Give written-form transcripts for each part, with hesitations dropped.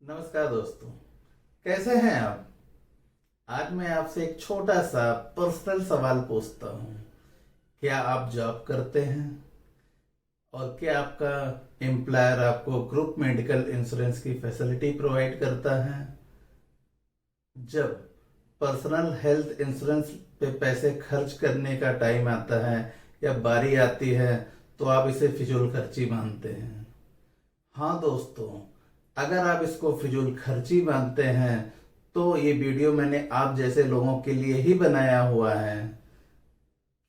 नमस्कार दोस्तों, कैसे हैं आप। आज मैं आपसे एक छोटा सा पर्सनल सवाल पूछता हूँ। क्या आप जॉब करते हैं और क्या आपका एम्प्लॉयर आपको ग्रुप मेडिकल इंश्योरेंस की फैसिलिटी प्रोवाइड करता है। जब पर्सनल हेल्थ इंश्योरेंस पे पैसे खर्च करने का टाइम आता है या बारी आती है तो आप इसे फिजूल खर्ची मानते हैं। हाँ दोस्तों, अगर आप इसको फिजूल खर्ची मानते हैं तो ये वीडियो मैंने आप जैसे लोगों के लिए ही बनाया हुआ है,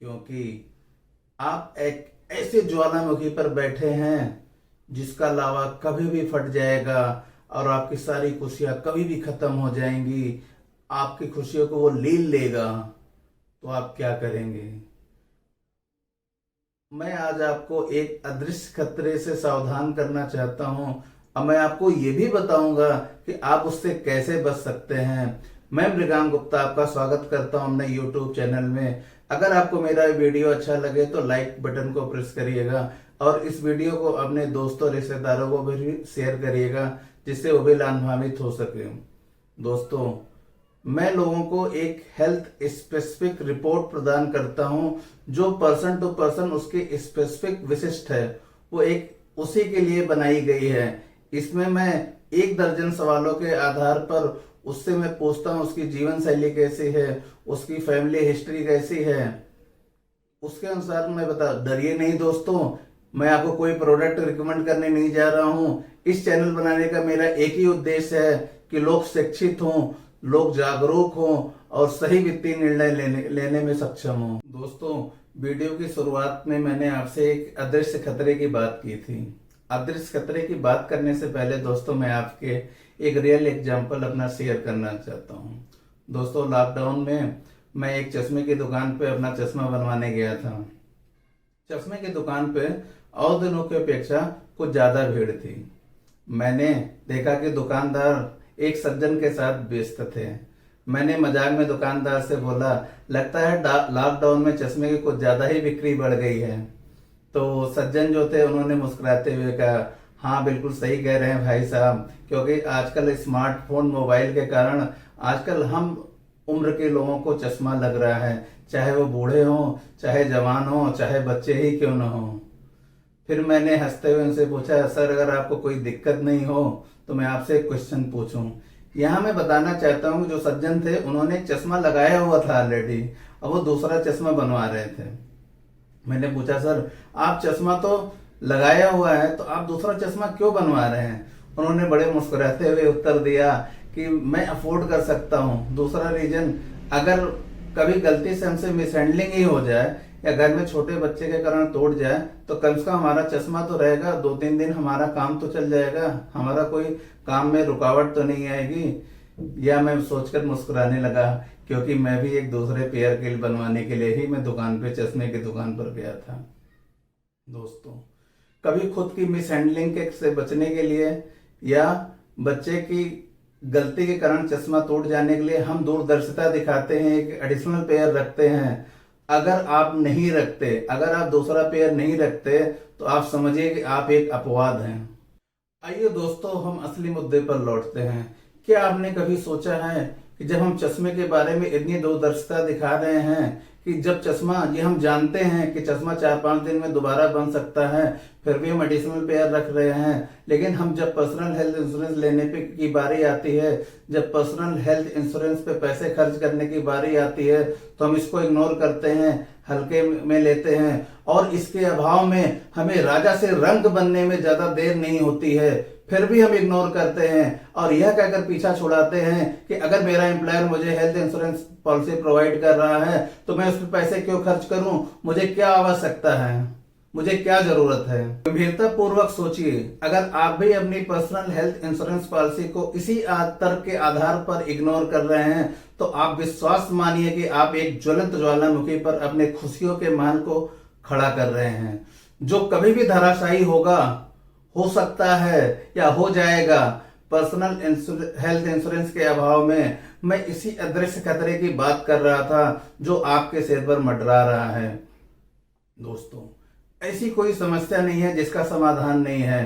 क्योंकि आप एक ऐसे ज्वालामुखी पर बैठे हैं जिसका लावा कभी भी फट जाएगा और आपकी सारी खुशियां कभी भी खत्म हो जाएंगी। आपकी खुशियों को वो लील लेगा तो आप क्या करेंगे। मैं आज आपको एक अदृश्य खतरे से सावधान करना चाहता हूं और मैं आपको ये भी बताऊंगा कि आप उससे कैसे बच सकते हैं। मैं मृगांक गुप्ता आपका स्वागत करता हूं अपने YouTube चैनल में। अगर आपको मेरा वीडियो अच्छा लगे तो लाइक बटन को प्रेस करिएगा और इस वीडियो को अपने दोस्तों रिश्तेदारों को भी शेयर करिएगा, जिससे वो भी लाभान्वित हो सके। दोस्तों, मैं लोगों को एक हेल्थ स्पेसिफिक रिपोर्ट प्रदान करता हूं जो पर्सन टू पर्सन उसके स्पेसिफिक विशिष्ट है, वो एक उसी के लिए बनाई गई है। इसमें मैं 1 दर्जन सवालों के आधार पर उससे मैं पूछता हूं उसकी जीवन शैली कैसी है, उसकी फैमिली हिस्ट्री कैसी है, उसके अनुसार मैं बता। डरिए नहीं दोस्तों, मैं आपको कोई प्रोडक्ट रिकमेंड करने नहीं जा रहा हूं। इस चैनल बनाने का मेरा एक ही उद्देश्य है कि लोग शिक्षित हों, लोग जागरूक हों और सही वित्तीय निर्णय लेने में सक्षम हों। दोस्तों, वीडियो की शुरुआत में मैंने आपसे एक अदृश्य खतरे की बात की थी। अदृश्य खतरे की बात करने से पहले दोस्तों, मैं आपके एक रियल एग्जांपल अपना शेयर करना चाहता हूँ। दोस्तों, लॉकडाउन में मैं एक चश्मे की दुकान पे अपना चश्मा बनवाने गया था। चश्मे की दुकान पे और दिनों की अपेक्षा कुछ ज्यादा भीड़ थी। मैंने देखा कि दुकानदार एक सज्जन के साथ व्यस्त थे। मैंने मजाक में दुकानदार से बोला, लगता है लॉकडाउन में चश्मे की कुछ ज्यादा ही बिक्री बढ़ गई है। तो सज्जन जो थे उन्होंने मुस्कुराते हुए कहा, हाँ बिल्कुल सही कह रहे हैं भाई साहब, क्योंकि आजकल स्मार्टफोन मोबाइल के कारण आजकल हम उम्र के लोगों को चश्मा लग रहा है, चाहे वो बूढ़े हों, चाहे जवान हों, चाहे बच्चे ही क्यों न हों। फिर मैंने हंसते हुए उनसे पूछा, सर अगर आपको कोई दिक्कत नहीं हो तो मैं आपसे एक क्वेश्चन पूछूं। यहाँ मैं बताना चाहता हूँ जो सज्जन थे उन्होंने चश्मा लगाया हुआ था ऑलरेडी और वो दूसरा चश्मा बनवा रहे थे। मैंने पूछा, सर आप चश्मा तो लगाया हुआ है तो आप दूसरा चश्मा क्यों बनवा रहे हैं। उन्होंने बड़े मुस्कुराते हुए उत्तर दिया कि मैं अफोर्ड कर सकता हूँ। दूसरा रीजन, अगर कभी गलती से हमसे मिसहैंडलिंग ही हो जाए या घर में छोटे बच्चे के कारण तोड़ जाए तो कम से कम हमारा चश्मा तो रहेगा, 2-3 दिन हमारा काम तो चल जाएगा, हमारा कोई काम में रुकावट तो नहीं आएगी। या मैं सोचकर मुस्कुराने लगा, क्योंकि मैं भी एक दूसरे पेयर के लिए बनवाने के लिए ही मैं दुकान पे चश्मे की दुकान पर गया था। दोस्तों, कभी खुद की मिसहैंडलिंग से बचने के लिए या बच्चे की गलती के कारण चश्मा टूट जाने के लिए हम दूरदर्शिता दिखाते हैं, एक एडिशनल पेयर रखते हैं। अगर आप नहीं रखते, अगर आप दूसरा पेयर नहीं रखते तो आप समझिए कि आप एक अपवाद हैं। आइए दोस्तों, हम असली मुद्दे पर लौटते हैं। क्या आपने कभी सोचा है कि जब हम चश्मे के बारे में इतनी दूरदर्शिता दिखा रहे हैं कि जब चश्मा, ये हम जानते हैं कि चश्मा 4-5 दिन में दोबारा बन सकता है, फिर भी हम एडिशनल पेयर रख रहे हैं। लेकिन हम जब पर्सनल हेल्थ इंश्योरेंस लेने पे की बारी आती है, जब पर्सनल हेल्थ इंश्योरेंस पे पैसे खर्च करने की बारी आती है तो हम इसको इग्नोर करते हैं, हल्के में लेते हैं और इसके अभाव में हमें राजा से रंग बनने में ज्यादा देर नहीं होती है, फिर भी हम इग्नोर करते हैं और यह कहकर पीछा छुड़ाते हैं कि अगर मेरा एम्प्लॉयर मुझे हेल्थ इंश्योरेंस पॉलिसी प्रोवाइड कर रहा है तो मैं उस पर पैसे क्यों खर्च करूं, मुझे क्या आवश्यकता है, मुझे क्या जरूरत है। गंभीरता पूर्वक सोचिए, अगर आप भी अपनी पर्सनल हेल्थ इंश्योरेंस पॉलिसी को इसी तर्क के आधार पर इग्नोर कर रहे हैं तो आप विश्वास मानिए कि आप एक ज्वलंत ज्वालामुखी पर अपने खुशियों के महल को खड़ा कर रहे हैं, जो कभी भी धराशायी होगा, हो सकता है या हो जाएगा। पर्सनल हेल्थ इंश्योरेंस के अभाव में मैं इसी अदृश्य खतरे की बात कर रहा था जो आपके सिर पर मंडरा रहा है। दोस्तों, ऐसी कोई समस्या नहीं है जिसका समाधान नहीं है।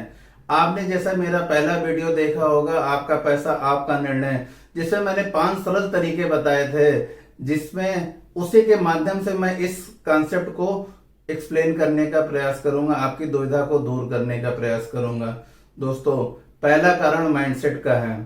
आपने जैसा मेरा पहला वीडियो देखा होगा, आपका पैसा आपका निर्णय, जिसमें मैंने 5 सरल तरीके बताए थे, जिसमें उसी के माध्यम से मैं इस कॉन्सेप्ट को एक्सप्लेन करने का प्रयास करूंगा, आपकी दुविधा को दूर करने का प्रयास करूंगा। दोस्तों, पहला कारण माइंडसेट का है।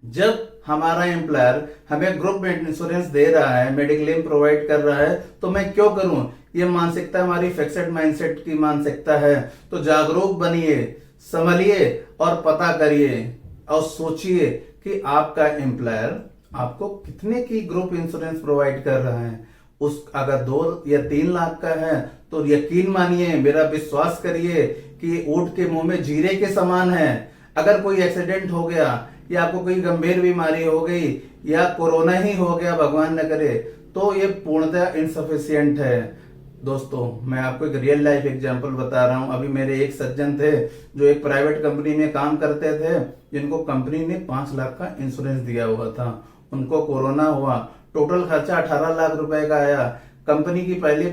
जब हमारा एम्प्लॉयर हमें ग्रुप इंश्योरेंस दे रहा है, मेडिक्लेम प्रोवाइड कर रहा है, तो मैं क्यों करूं? ये मानसिकता हमारी फिक्सेड माइंडसेट की मानसिकता है। तो जागरूक बनिए, संभलिए और पता करिए और सोचिए कि आपका एम्प्लॉयर आपको कितने की ग्रुप इंश्योरेंस प्रोवाइड कर रहा है। उस अगर 2 या 3 लाख का है तो यकीन मानिए, मेरा विश्वास करिए कि ऊंट के मुंह में जीरे के समान है। अगर कोई एक्सीडेंट हो गया या आपको कोई गंभीर बीमारी हो गई या कोरोना ही हो गया, भगवान न करे, तो ये पूर्णतः इनसफिशियंट है। दोस्तों, मैं आपको एक रियल लाइफ एग्जांपल बता रहा हूं। अभी मेरे एक सज्जन थे जो एक प्राइवेट कंपनी में काम करते थे, जिनको कंपनी ने 5 लाख का इंश्योरेंस दिया हुआ था। उनको कोरोना हुआ, टोटल खर्चा 18 लाख रुपए का आया। कंपनी की पहली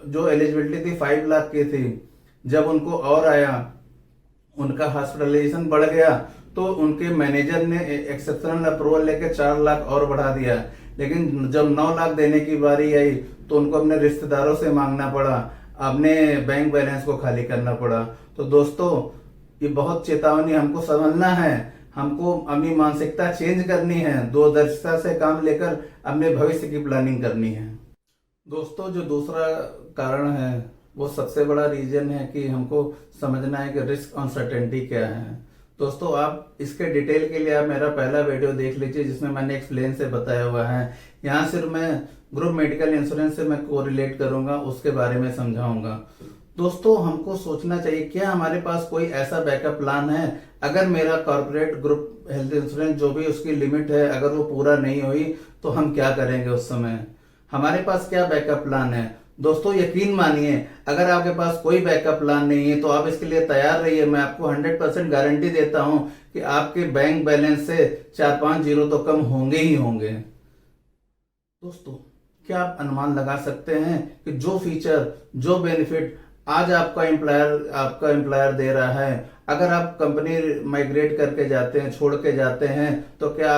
जो एलिजिबिलिटी थी 5 लाख की थी। जब उनको और आया, उनका हॉस्पिटलाइजेशन बढ़ गया, तो उनके मैनेजर ने एक्सेप्शनल अप्रूवल लेके 4 लाख और बढ़ा दिया। लेकिन जब 9 लाख देने की बारी आई तो उनको अपने रिश्तेदारों से मांगना पड़ा, अपने बैंक बैलेंस को खाली करना पड़ा। तो दोस्तों, ये बहुत चेतावनी हमको समझना है, हमको अपनी मानसिकता चेंज करनी है, दूरदर्शिता से काम लेकर अपने भविष्य की प्लानिंग करनी है। दोस्तों, जो दूसरा कारण है वो सबसे बड़ा रीजन है कि हमको समझना है कि रिस्क अनसर्टेनिटी क्या है। दोस्तों, आप इसके डिटेल के लिए आप मेरा पहला वीडियो देख लीजिए, जिसमें मैंने एक्सप्लेन से बताया हुआ है। यहाँ सिर्फ मैं ग्रुप मेडिकल इंश्योरेंस से मैं कोरिलेट करूंगा, उसके बारे में समझाऊंगा। दोस्तों, हमको सोचना चाहिए क्या हमारे पास कोई ऐसा बैकअप प्लान है। अगर मेरा कॉर्पोरेट ग्रुप हेल्थ इंश्योरेंस जो भी उसकी लिमिट है, अगर वो पूरा नहीं हुई तो हम क्या करेंगे उस समय? हमारे पास क्या बैकअप प्लान है? दोस्तों, यकीन मानिए, अगर आपके पास कोई बैकअप प्लान नहीं है तो आप इसके लिए तैयार रहिए। मैं आपको 100% गारंटी देता हूं कि आपके बैंक बैलेंस से 4-5 जीरो तो कम होंगे ही होंगे। दोस्तों, क्या आप अनुमान लगा सकते हैं कि जो फीचर, जो बेनिफिट आज आपका एम्प्लॉयर दे रहा है, अगर आप कंपनी माइग्रेट करके जाते हैं, छोड़ के जाते हैं, तो क्या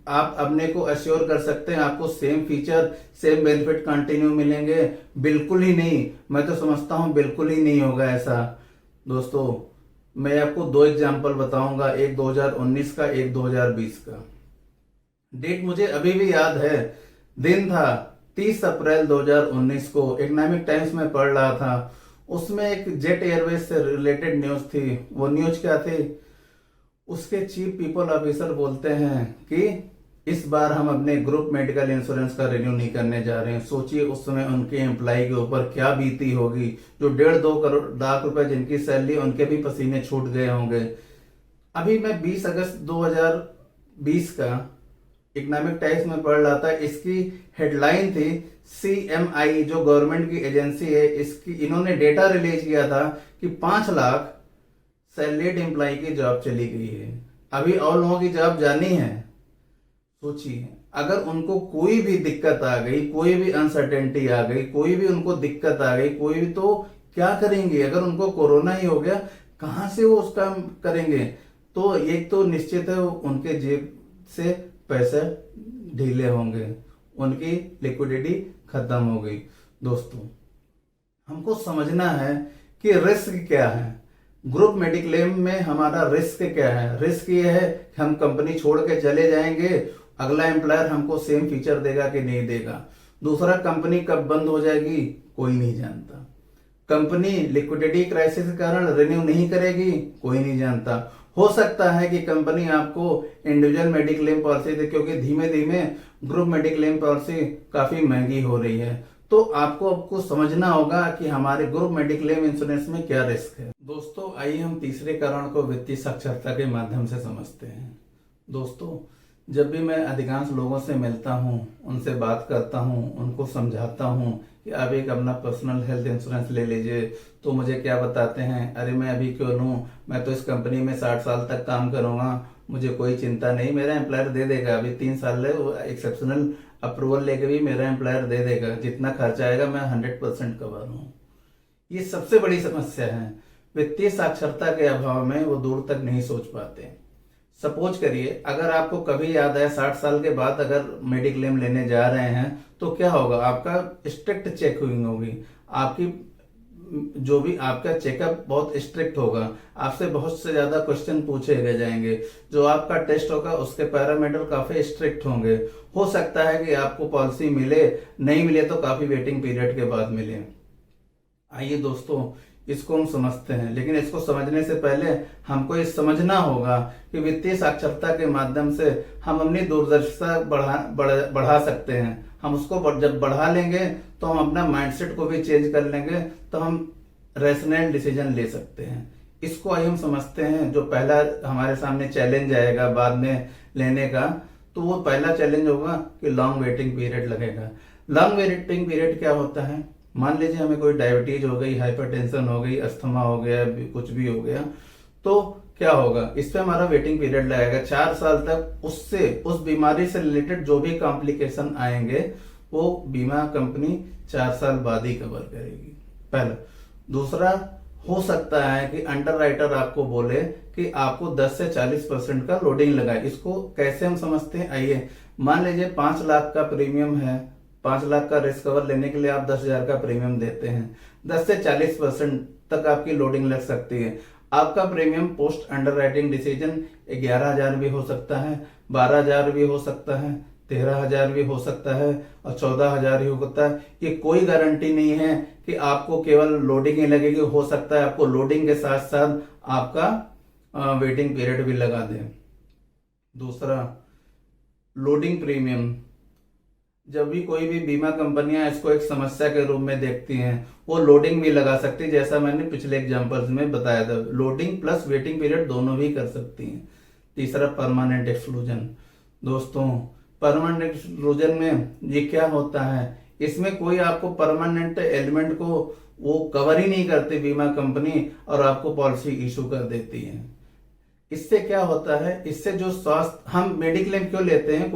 आप अपने को अश्योर कर सकते हैं आपको same feature, same benefit continue मिलेंगे? बिल्कुल ही नहीं। मैं तो समझता हूं बिल्कुल ही नहीं होगा ऐसा। दोस्तों, मैं आपको 2 एग्जांपल बताऊंगा, एक 2019 का, एक 2020 का। डेट मुझे अभी भी याद है, दिन था 30 अप्रैल 2019 को। इकोनॉमिक टाइम्स में पढ़ रहा था, उसमें एक जेट एयरवेज से रिलेटेड न्यूज थी। वो न्यूज क्या थी? उसके चीफ पीपल ऑफिसर बोलते हैं कि इस बार हम अपने ग्रुप मेडिकल इंश्योरेंस का रिन्यू नहीं करने जा रहे हैं। सोचिए उस समय उनके एम्प्लॉय के ऊपर क्या बीती होगी, जो 1.5-2 लाख रुपए जिनकी सैलरी, उनके भी पसीने छूट गए होंगे। अभी मैं 20 अगस्त 2020 का इकोनॉमिक टाइम्स में पढ़ रहा था। इसकी हेडलाइन थी, CMI जो गवर्नमेंट की एजेंसी है, इन्होंने डेटा रिलीज किया था कि 5 लाख सैलरीड एम्प्लॉय की जॉब चली गई है। अभी और लोगों की जॉब जानी है। सोचिए, अगर उनको कोई भी दिक्कत आ गई, कोई भी अनसर्टेनिटी आ गई, कोई भी उनको दिक्कत आ गई, कोई भी, तो क्या करेंगे? अगर उनको कोरोना ही हो गया, कहां से वो उसका करेंगे? तो एक तो निश्चित है उनके जेब से पैसे ढीले होंगे, उनकी लिक्विडिटी खत्म हो गई। दोस्तों, हमको समझना है कि रिस्क क्या है। ग्रुप मेडिक्लेम में हमारा रिस्क क्या है? रिस्क ये है कि हम कंपनी छोड़ के चले जाएंगे, अगला एम्प्लॉयर हमको सेम फीचर देगा कि नहीं देगा। दूसरा, कंपनी कब बंद हो जाएगी कोई नहीं जानता। कंपनी लिक्विडिटी क्राइसिस के कारण रिन्यू नहीं करेगी, कोई नहीं जानता। हो सकता है कि कंपनी आपको इंडिविजुअल मेडिक्लेम पॉलिसी दे, क्योंकि धीमे धीमे ग्रुप मेडिक्लेम पॉलिसी काफी महंगी हो रही है। तो आपको समझना होगा कि हमारे ग्रुप मेडिक्लेम इंश्योरेंस में क्या रिस्क है। दोस्तों, आइए हम तीसरे कारण को वित्तीय साक्षरता के माध्यम से समझते हैं। दोस्तों, जब भी मैं अधिकांश लोगों से मिलता हूं, उनसे बात करता हूं, उनको समझाता हूं कि आप एक अपना पर्सनल हेल्थ इंश्योरेंस ले लीजिए, तो मुझे क्या बताते हैं, अरे मैं अभी क्यों लूं, मैं तो इस कंपनी में 60 साल तक काम करूंगा, मुझे कोई चिंता नहीं, मेरा एम्प्लॉयर दे देगा। अभी 3 साल एक्सेप्शनल अप्रूवल लेके भी मेरा एम्प्लॉयर दे देगा, जितना खर्चा आएगा मैं 100% कवर हूँ। ये सबसे बड़ी समस्या है। वित्तीय साक्षरता के अभाव में वो दूर तक नहीं सोच पाते। सपोज करिए, अगर आपको कभी याद है 60 साल के बाद अगर मेडिक्लेम लेने जा रहे हैं तो क्या होगा, आपका स्ट्रिक्ट चेकिंग होगी, आपकी जो भी आपका चेकअप बहुत स्ट्रिक्ट होगा, आपसे बहुत से ज्यादा क्वेश्चन पूछे गए जाएंगे, जो आपका टेस्ट होगा उसके पैरामीटर काफी स्ट्रिक्ट होंगे। हो सकता है कि आपको पॉलिसी मिले, नहीं मिले तो काफी वेटिंग पीरियड के बाद मिले। आइए दोस्तों, इसको हम समझते हैं, लेकिन इसको समझने से पहले हमको ये समझना होगा कि वित्तीय साक्षरता के माध्यम से हम अपनी दूरदर्शिता बढ़ा सकते हैं। हम उसको जब बढ़ा लेंगे तो हम अपना माइंडसेट को भी चेंज कर लेंगे, तो हम रैशनल डिसीजन ले सकते हैं। इसको आइए हम समझते हैं। जो पहला हमारे सामने चैलेंज आएगा बाद में लेने का, तो वो पहला चैलेंज होगा कि लॉन्ग वेटिंग पीरियड लगेगा। लॉन्ग वेटिंग पीरियड क्या होता है? मान लीजिए हमें कोई डायबिटीज हो गई, हाइपरटेंशन हो गई, अस्थमा हो गया, कुछ भी हो गया, तो क्या होगा, इस पे हमारा वेटिंग पीरियड लगेगा 4 साल तक। उस बीमारी से रिलेटेड जो भी कॉम्प्लिकेशन आएंगे वो बीमा कंपनी 4 साल बाद ही कवर करेगी, पहला। दूसरा, हो सकता है कि अंडरराइटर आपको बोले कि आपको 10 से 40% का लोडिंग लगाए। इसको कैसे हम समझते हैं, आइए। मान लीजिए 5 लाख का प्रीमियम है, 5 लाख का रिस्क कवर लेने के लिए आप 10,000 का प्रीमियम देते हैं, 10 से 40% तक आपकी लोडिंग लग सकती है। आपका प्रीमियम पोस्ट अंडरराइटिंग डिसीजन 11,000 भी हो सकता है, 12,000 भी हो सकता है, 13,000 भी हो सकता है और 14,000 ही होता है। ये कोई गारंटी नहीं है कि आपको केवल लोडिंग ही लगेगी, हो सकता है आपको लोडिंग के साथ साथ आपका वेटिंग पीरियड भी लगा दें। दूसरा, लोडिंग प्रीमियम। जब भी कोई भी बीमा कंपनियां इसको एक समस्या के रूप में देखती हैं, वो लोडिंग भी लगा सकती है, जैसा मैंने पिछले एग्जांपल्स में बताया था। लोडिंग प्लस वेटिंग पीरियड दोनों भी कर सकती हैं। तीसरा, परमानेंट एक्सक्लूजन। दोस्तों, परमानेंट एक्सक्लूजन में ये क्या होता है, इसमें कोई आपको परमानेंट एलिमेंट को वो कवर ही नहीं करती बीमा कंपनी और आपको पॉलिसी इशू कर देती है। इससे क्या होता है, इससे जो स्वास्थ्य, हम मेडिक्लेम क्यों लेते हैं,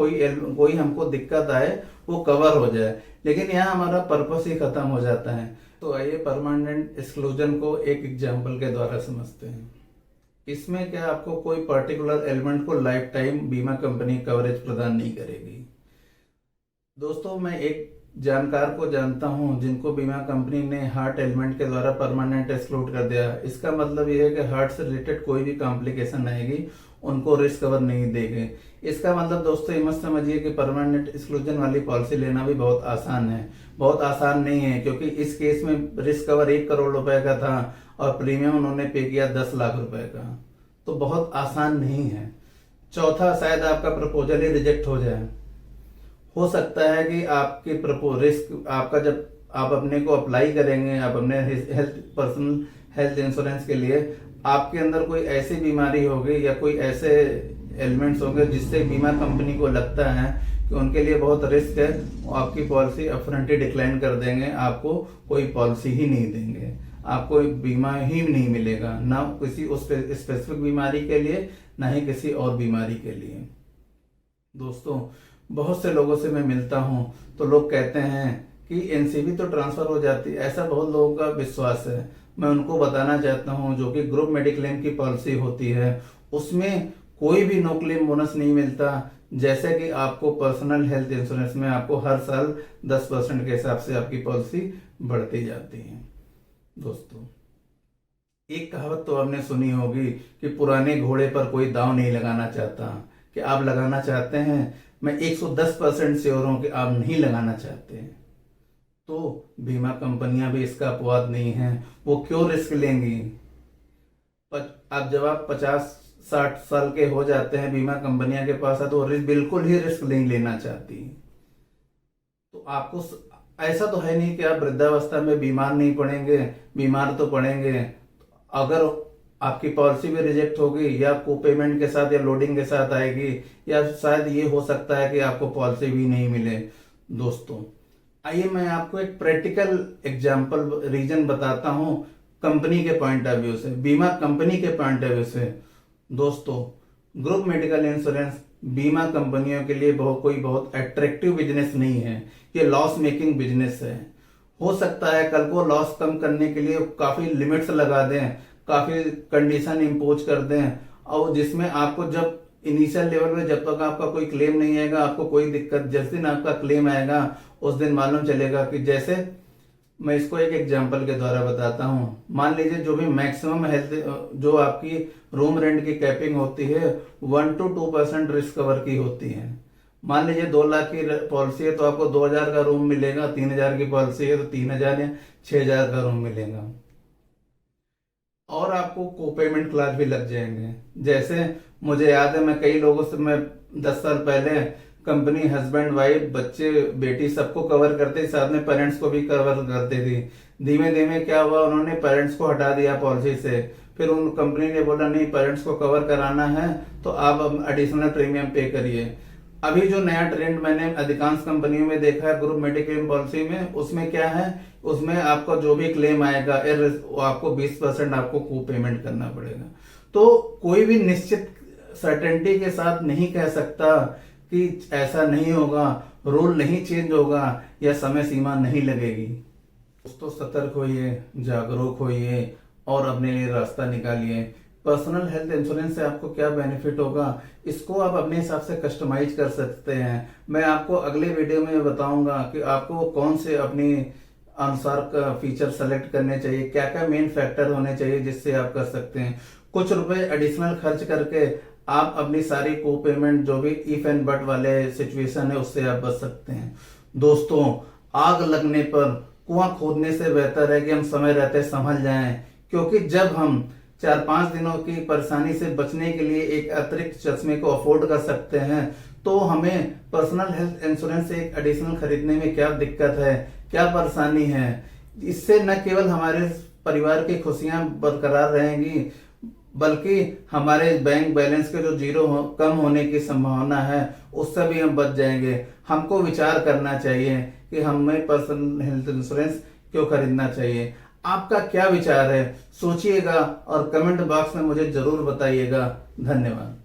कोई हमको दिक्कत आए वो कवर हो जाए, लेकिन यहाँ हमारा पर्पस ही खत्म हो जाता है। तो आइए परमानेंट एक्सक्लूजन को एक एग्जांपल के द्वारा समझते हैं। इसमें क्या, आपको कोई पर्टिकुलर एलिमेंट को लाइफ टाइम बीमा कंपनी कवरेज प्रदान नहीं करेगी। दोस्तों, मैं एक जानकार को जानता हूं जिनको बीमा कंपनी ने हार्ट एलिमेंट के द्वारा परमानेंट एक्सक्लूड कर दिया। इसका मतलब यह है कि हार्ट से रिलेटेड कोई भी कॉम्प्लिकेशन आएगी उनको रिस्क कवर नहीं देंगे। इसका मतलब दोस्तों ये मत समझिए कि परमानेंट एक्सक्लूजन वाली पॉलिसी लेना भी बहुत आसान है। बहुत आसान नहीं है, क्योंकि इस केस में रिस्क कवर 1 करोड़ रुपए का था और प्रीमियम उन्होंने पे किया 10 लाख रुपए का, तो बहुत आसान नहीं है। चौथा, शायद आपका प्रपोजल ही रिजेक्ट हो जाए। हो सकता है कि आपकी रिस्क आपका, जब आप अपने को अप्लाई करेंगे, आप अपने पर्सनल हेल्थ इंश्योरेंस के लिए, आपके अंदर कोई ऐसी बीमारी होगी या कोई ऐसे एलिमेंट्स होंगे जिससे बीमा कंपनी को लगता है कि उनके लिए बहुत रिस्क है, वो आपकी पॉलिसी अपफ्रंट ही डिक्लाइन कर देंगे, आपको कोई पॉलिसी ही नहीं देंगे, आपको बीमा ही नहीं मिलेगा, ना किसी उस स्पेसिफिक बीमारी के लिए, ना ही किसी और बीमारी के लिए। दोस्तों, बहुत से लोगों से मैं मिलता हूं तो लोग कहते हैं कि एनसीबी तो ट्रांसफर हो जाती है, ऐसा बहुत लोगों का विश्वास है। मैं उनको बताना चाहता हूं, जो कि ग्रुप मेडिक्लेम की पॉलिसी होती है उसमें कोई भी नो क्लेम बोनस नहीं मिलता। जैसे कि आपको पर्सनल हेल्थ इंश्योरेंस में आपको हर साल 10% के हिसाब से आपकी पॉलिसी बढ़ती जाती है। दोस्तों, एक कहावत तो आपने सुनी होगी कि पुराने घोड़े पर कोई दांव नहीं लगाना चाहता, कि आप लगाना चाहते हैं। मैं 110% श्योर हूं कि आप नहीं लगाना चाहते हैं, तो बीमा कंपनियां भी इसका अपवाद नहीं है। वो क्यों रिस्क लेंगी? अब जब आप 50-60 साल के हो जाते हैं, बीमा कंपनियां के पास है, तो बिल्कुल ही रिस्क नहीं लेना चाहती। तो आपको ऐसा तो है नहीं कि आप वृद्धावस्था में बीमार नहीं पड़ेंगे, बीमार तो पड़ेंगे। अगर आपकी पॉलिसी भी रिजेक्ट होगी, या को पेमेंट के साथ या लोडिंग के साथ आएगी, या शायद ये हो सकता है कि आपको पॉलिसी भी नहीं मिले। दोस्तों, आइए मैं आपको एक प्रैक्टिकल एग्जांपल रीजन बताता हूं कंपनी के पॉइंट ऑफ व्यू से, बीमा कंपनी के पॉइंट ऑफ व्यू से। दोस्तों, ग्रुप मेडिकल इंश्योरेंस बीमा कंपनियों के लिए कोई बहुत अट्रैक्टिव बिजनेस नहीं है, ये लॉस मेकिंग बिजनेस है। हो सकता है कल को लॉस कम करने के लिए काफी लिमिट्स लगा दें, काफी कंडीशन इम्पोज कर दें, और जिसमें आपको जब इनिशियल लेवल में जब तक आपका कोई क्लेम नहीं आएगा, आपको कोई दिक्कत, जिस दिन आपका क्लेम आएगा उस दिन मालूम चलेगा। कि जैसे मैं इसको एक एग्जांपल के द्वारा बताता हूँ। मान लीजिए जो भी मैक्सिमम हेल्थ जो आपकी रूम रेंट की कैपिंग होती है 1 to 2% रिस्क कवर की होती है। मान लीजिए 2 लाख की पॉलिसी है तो आपको 2000 का रूम मिलेगा, 3000 की पॉलिसी है तो 3000 या 6000 का रूम मिलेगा। और आपको को पेमेंट क्लास भी लग जाएंगे। जैसे मुझे याद है, मैं कई लोगों से, मैं 10 साल पहले कंपनी हस्बैंड वाइफ बच्चे बेटी सबको कवर करते, साथ में पेरेंट्स को भी कवर करते थी। धीमे धीमे क्या हुआ, उन्होंने पेरेंट्स को हटा दिया पॉलिसी से। फिर उन कंपनी ने बोला नहीं, पेरेंट्स को कवर कराना है तो आप एडिशनल प्रीमियम पे करिए। अभी जो नया ट्रेंड मैंने अधिकांश कंपनियों में देखा है ग्रुप मेडिक्लेम पॉलिसी में, उसमें क्या है, उसमें आपका जो भी क्लेम आएगा आपको 20% आपको को पेमेंट करना पड़ेगा। तो कोई भी निश्चित सर्टेनिटी के साथ नहीं कह सकता कि ऐसा नहीं होगा, रूल नहीं चेंज होगा या समय सीमा नहीं लगेगी। दोस्तों सतर्क होइए, जागरूक होइए और अपने लिए रास्ता निकालिए। पर्सनल हेल्थ इंश्योरेंस से आपको क्या बेनिफिट होगा, इसको आप अपने हिसाब से कस्टमाइज कर सकते हैं। मैं आपको अगले वीडियो में बताऊंगा कि आपको कौन से अपनी अनुसार का फीचर सेलेक्ट करने चाहिए, क्या क्या मेन फैक्टर होने चाहिए जिससे आप कर सकते हैं। कुछ रुपए एडिशनल खर्च करके आप अपनी सारी को पेमेंट जो भी इफ एंड बट वाले सिचुएशन है उससे आप बच सकते हैं। दोस्तों आग लगने पर कुआं खोदने से बेहतर है कि हम समय रहते संभल जाएं, क्योंकि जब हम 4-5 दिनों की परेशानी से बचने के लिए एक अतिरिक्त चश्मे को अफोर्ड कर सकते हैं, तो हमें पर्सनल हेल्थ इंश्योरेंस एक एडिशनल खरीदने में क्या दिक्कत है, क्या परेशानी है। इससे न केवल हमारे परिवार की खुशियां बरकरार रहेंगी, बल्कि हमारे बैंक बैलेंस के जो कम होने की संभावना है उससे भी हम बच जाएंगे। हमको विचार करना चाहिए कि हमें पर्सनल हेल्थ इंश्योरेंस क्यों खरीदना चाहिए। आपका क्या विचार है, सोचिएगा और कमेंट बॉक्स में मुझे जरूर बताइएगा। धन्यवाद।